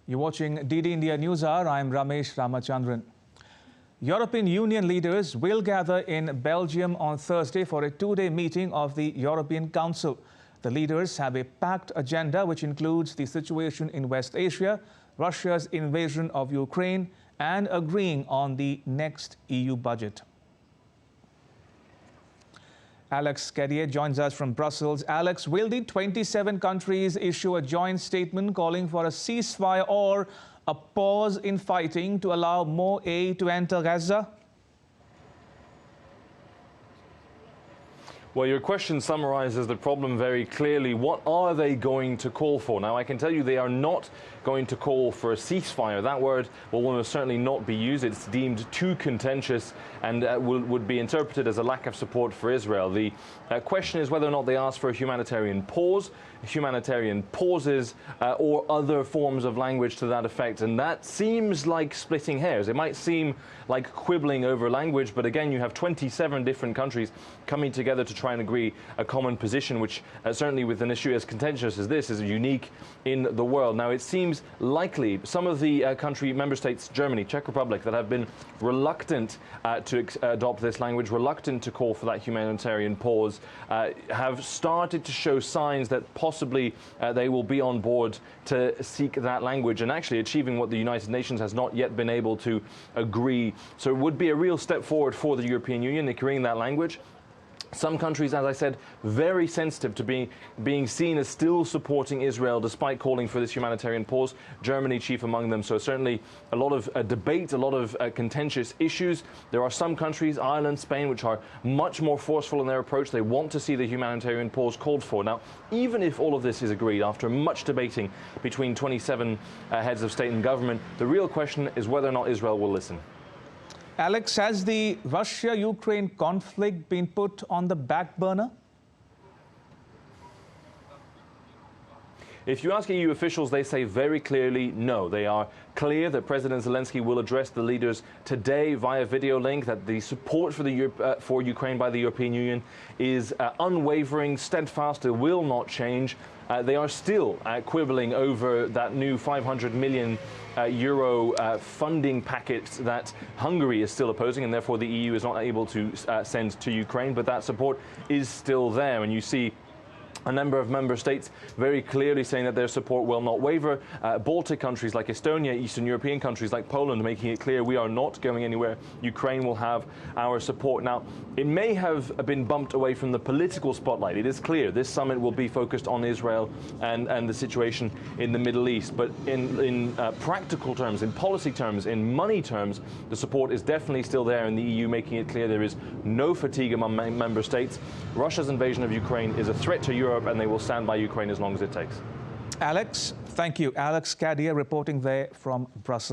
You're watching DD India News Hour. I'm Ramesh Ramachandran. European Union leaders will gather in Belgium on Thursday for a two-day meeting of the European Council. The leaders have a packed agenda which includes the situation in West Asia, Russia's invasion of Ukraine, and agreeing on the next EU budget. Alex Cadier joins us from Brussels. Alex, will the 27 countries issue a joint statement calling for a ceasefire or a pause in fighting to allow more aid to enter Gaza? Well, your question summarizes the problem very clearly. What are they going to call for? Now, I can tell you they are not going to call for a ceasefire. That word will almost certainly not be used. It's deemed too contentious and would be interpreted as a lack of support for Israel. The question is whether or not they ask for a humanitarian pause, humanitarian pauses, or other forms of language to that effect. And that seems like splitting hairs. It might seem like quibbling over language, but again, you have 27 different countries coming together to try and agree a common position, which certainly with an issue as contentious as this is unique in the world. Now, it seems likely some of the member states, Germany, Czech Republic, that have been reluctant to adopt this language, reluctant to call for that humanitarian pause, have started to show signs that possibly they will be on board to seek that language and actually achieving what the United Nations has not yet been able to agree. So it would be a real step forward for the European Union agreeing that language. Some countries, as I said, very sensitive to being seen as still supporting Israel despite calling for this humanitarian pause. Germany chief among them. So certainly a lot of debate, a lot of contentious issues. There are some countries, Ireland, Spain, which are much more forceful in their approach. They want to see the humanitarian pause called for. Now, even if all of this is agreed after much debating between 27 heads of state and government, the real question is whether or not Israel will listen. Alex, has the Russia-Ukraine conflict been put on the back burner? If you ask EU officials, they say very clearly no. They are clear that President Zelensky will address the leaders today via video link, that the support for Ukraine by the European Union is unwavering, steadfast, it will not change. They are still quibbling over that new 500 million euro funding packet that Hungary is still opposing, and therefore the EU is not able to send to Ukraine, but that support is still there. And you see a number of member states very clearly saying that their support will not waver. Baltic countries like Estonia, Eastern European countries like Poland making it clear we are not going anywhere. Ukraine will have our support. Now, it may have been bumped away from the political spotlight. It is clear this summit will be focused on Israel and the situation in the Middle East. But in practical terms, in policy terms, in money terms, the support is definitely still there in the EU, making it clear there is no fatigue among member states. Russia's invasion of Ukraine is a threat to Europe, and they will stand by Ukraine as long as it takes. Alex, thank you. Alex Cadier reporting there from Brussels.